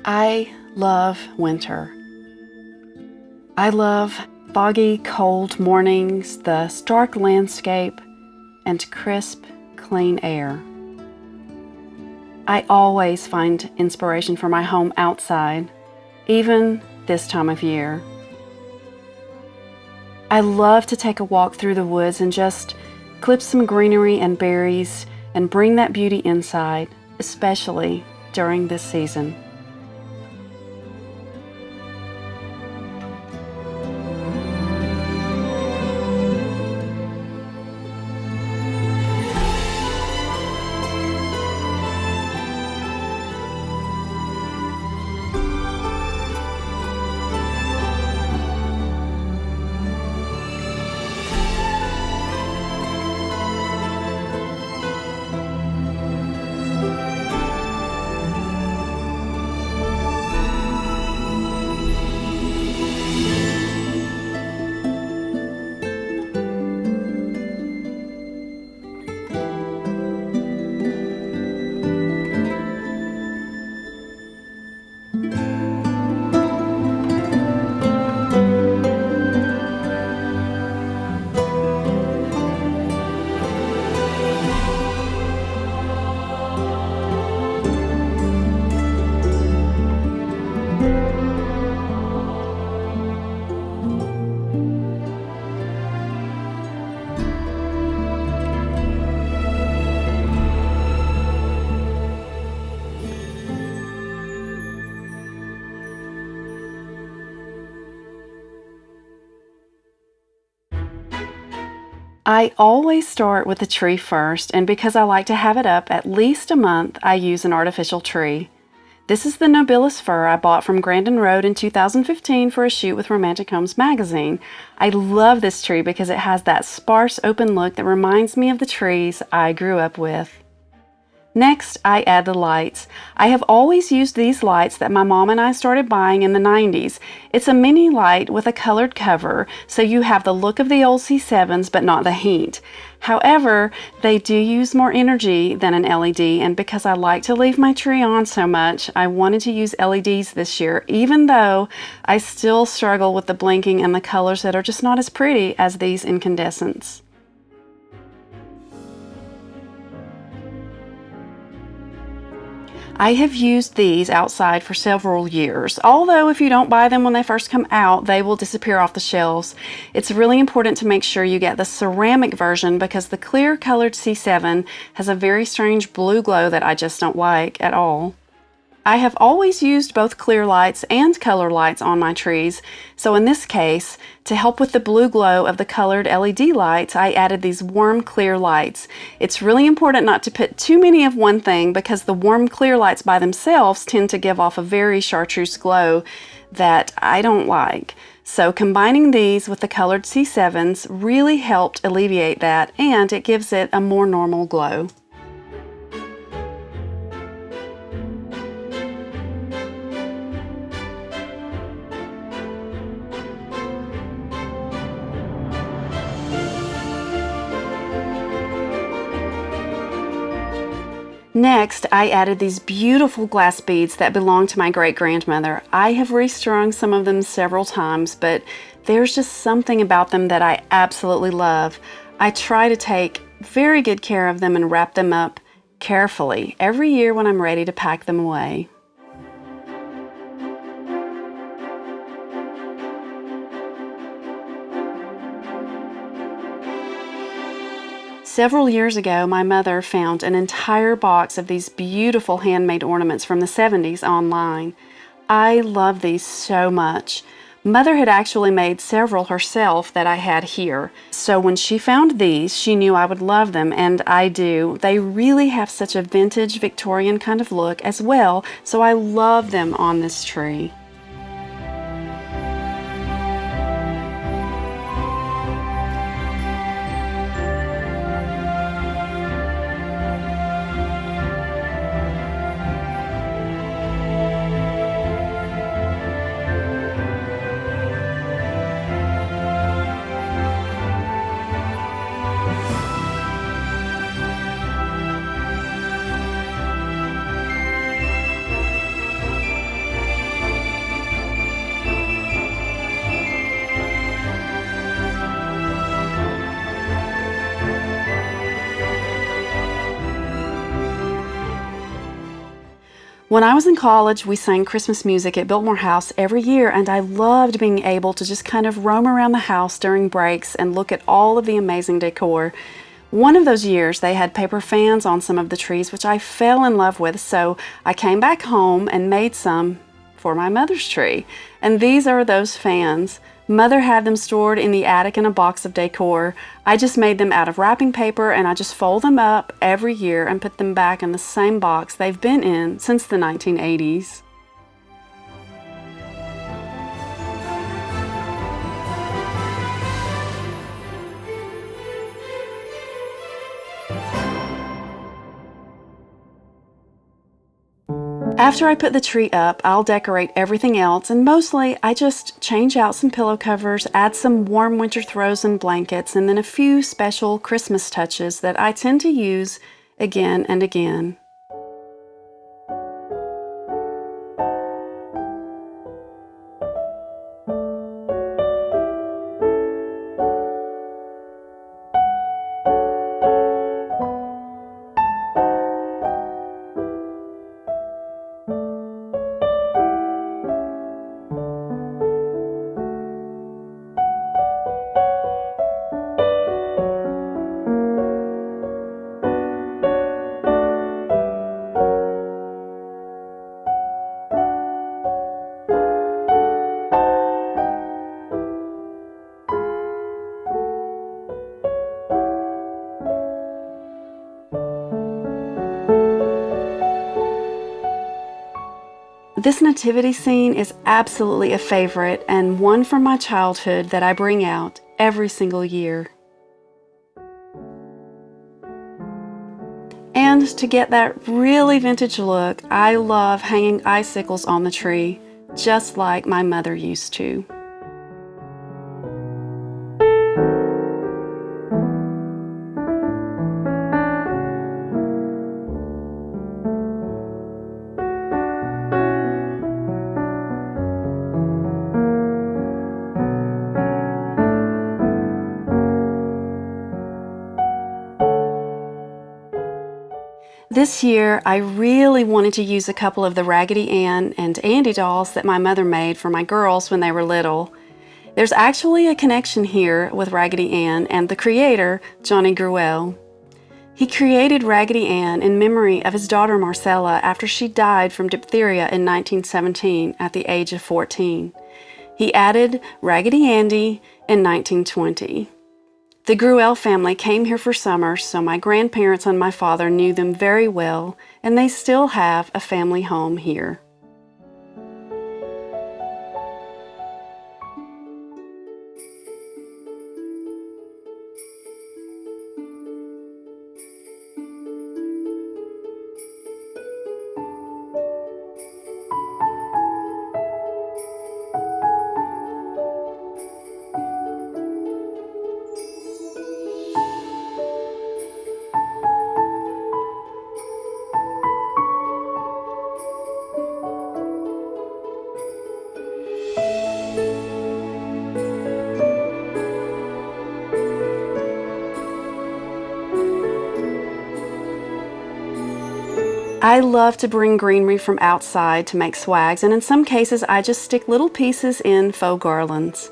I love winter. I love foggy, cold mornings, the stark landscape, and crisp, clean air. I always find inspiration for my home outside, even this time of year. I love to take a walk through the woods and just clip some greenery and berries and bring that beauty inside, especially during this season. I always start with the tree first, and because I like to have it up at least a month, I use an artificial tree. This is the Nobilis fir I bought from Grandin Road in 2015 for a shoot with Romantic Homes magazine. I love this tree because it has that sparse open look that reminds me of the trees I grew up with. Next, I add the lights. I have always used these lights that my mom and I started buying in the 90s. It's a mini light with a colored cover, so you have the look of the old C7s but not the heat. However, they do use more energy than an LED, and because I like to leave my tree on so much, I wanted to use LEDs this year, even though I still struggle with the blinking and the colors that are just not as pretty as these incandescents. I have used these outside for several years, although if you don't buy them when they first come out, they will disappear off the shelves. It's really important to make sure you get the ceramic version because the clear colored C7 has a very strange blue glow that I just don't like at all. I have always used both clear lights and color lights on my trees, so in this case, to help with the blue glow of the colored LED lights, I added these warm clear lights. It's really important not to put too many of one thing because the warm clear lights by themselves tend to give off a very chartreuse glow that I don't like. So combining these with the colored C7s really helped alleviate that, and it gives it a more normal glow. Next, I added these beautiful glass beads that belong to my great-grandmother. I have restrung some of them several times, but there's just something about them that I absolutely love. I try to take very good care of them and wrap them up carefully every year when I'm ready to pack them away. Several years ago, my mother found an entire box of these beautiful handmade ornaments from the 70s online. I love these so much. Mother had actually made several herself that I had here. So when she found these, she knew I would love them, and I do. They really have such a vintage Victorian kind of look as well, so I love them on this tree. When I was in college, we sang Christmas music at Biltmore House every year, and I loved being able to just kind of roam around the house during breaks and look at all of the amazing decor. One of those years, they had paper fans on some of the trees, which I fell in love with, so I came back home and made some for my mother's tree. And these are those fans. Mother had them stored in the attic in a box of decor. I just made them out of wrapping paper, and I just fold them up every year and put them back in the same box they've been in since the 1980s. After I put the tree up, I'll decorate everything else, and mostly I just change out some pillow covers, add some warm winter throws and blankets, and then a few special Christmas touches that I tend to use again and again. This nativity scene is absolutely a favorite and one from my childhood that I bring out every single year. And to get that really vintage look, I love hanging icicles on the tree, just like my mother used to. This year, I really wanted to use a couple of the Raggedy Ann and Andy dolls that my mother made for my girls when they were little. There's actually a connection here with Raggedy Ann and the creator, Johnny Gruelle. He created Raggedy Ann in memory of his daughter Marcella after she died from diphtheria in 1917 at the age of 14. He added Raggedy Andy in 1920. The Gruelle family came here for summer, so my grandparents and my father knew them very well, and they still have a family home here. I love to bring greenery from outside to make swags, and in some cases I just stick little pieces in faux garlands.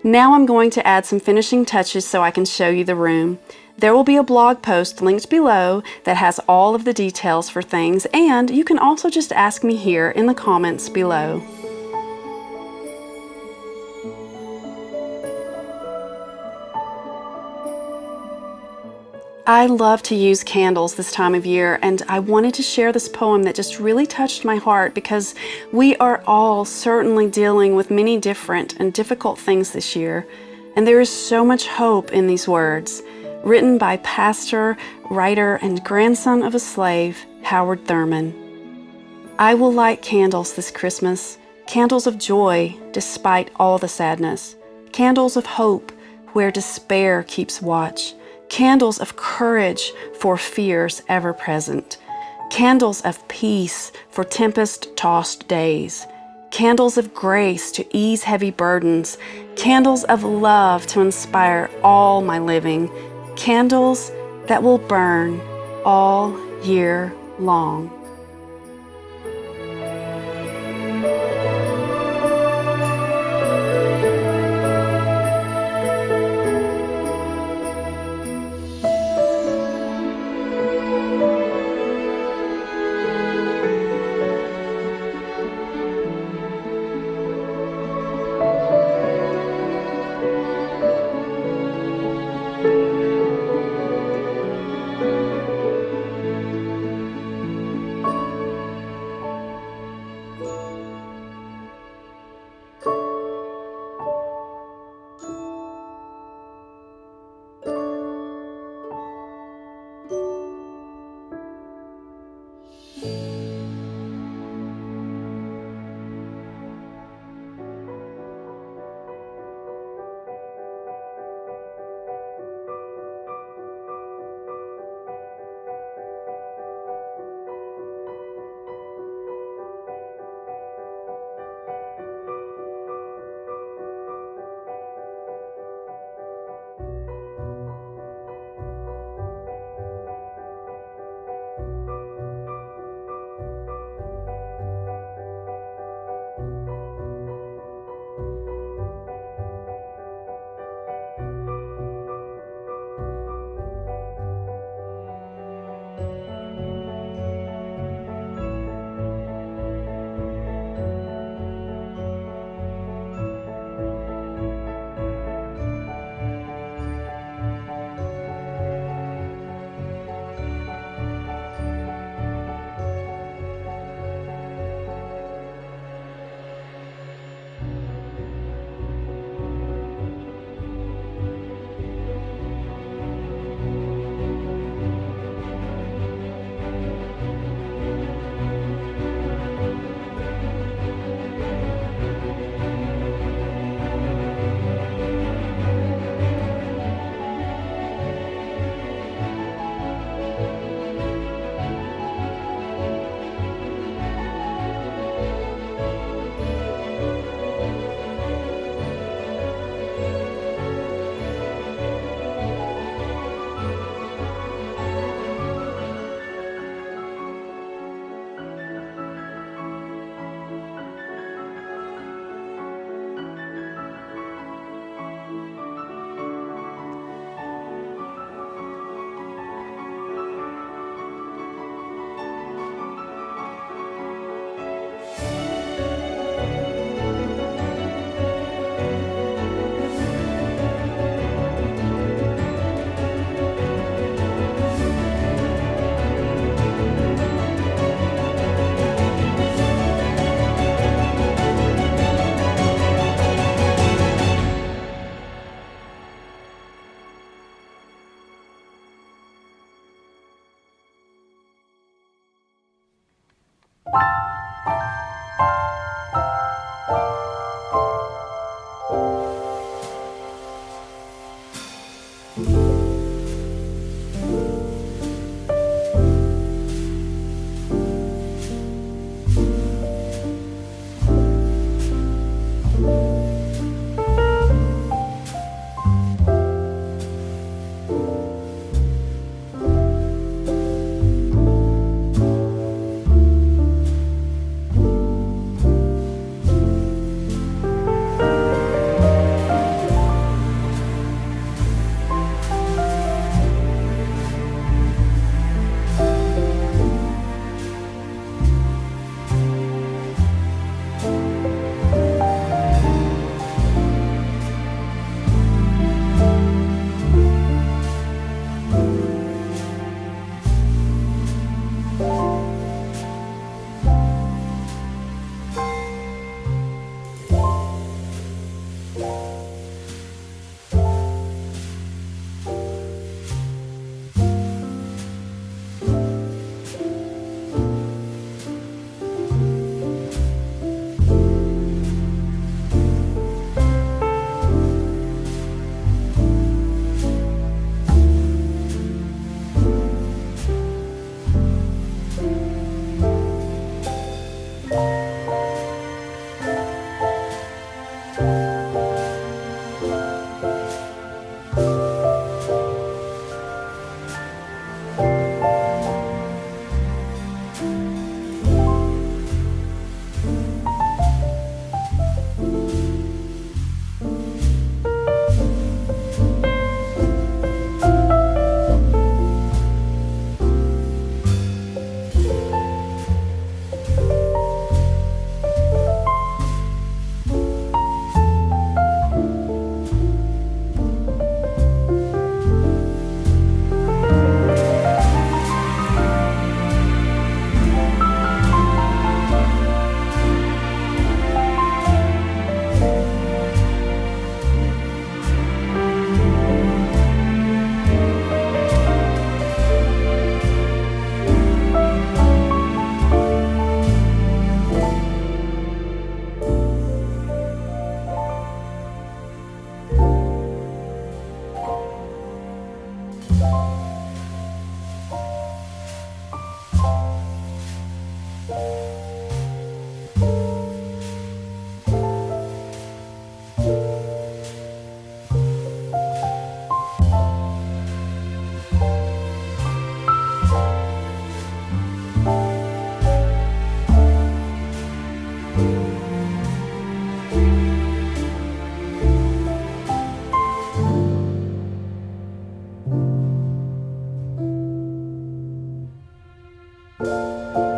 Now I'm going to add some finishing touches so I can show you the room. There will be a blog post linked below that has all of the details for things, and you can also just ask me here in the comments below. I love to use candles this time of year, and I wanted to share this poem that just really touched my heart because we are all certainly dealing with many different and difficult things this year, and there is so much hope in these words, written by pastor, writer, and grandson of a slave, Howard Thurman. I will light candles this Christmas, candles of joy despite all the sadness, candles of hope where despair keeps watch, candles of courage for fears ever present, candles of peace for tempest-tossed days, candles of grace to ease heavy burdens, candles of love to inspire all my living, candles that will burn all year long. you.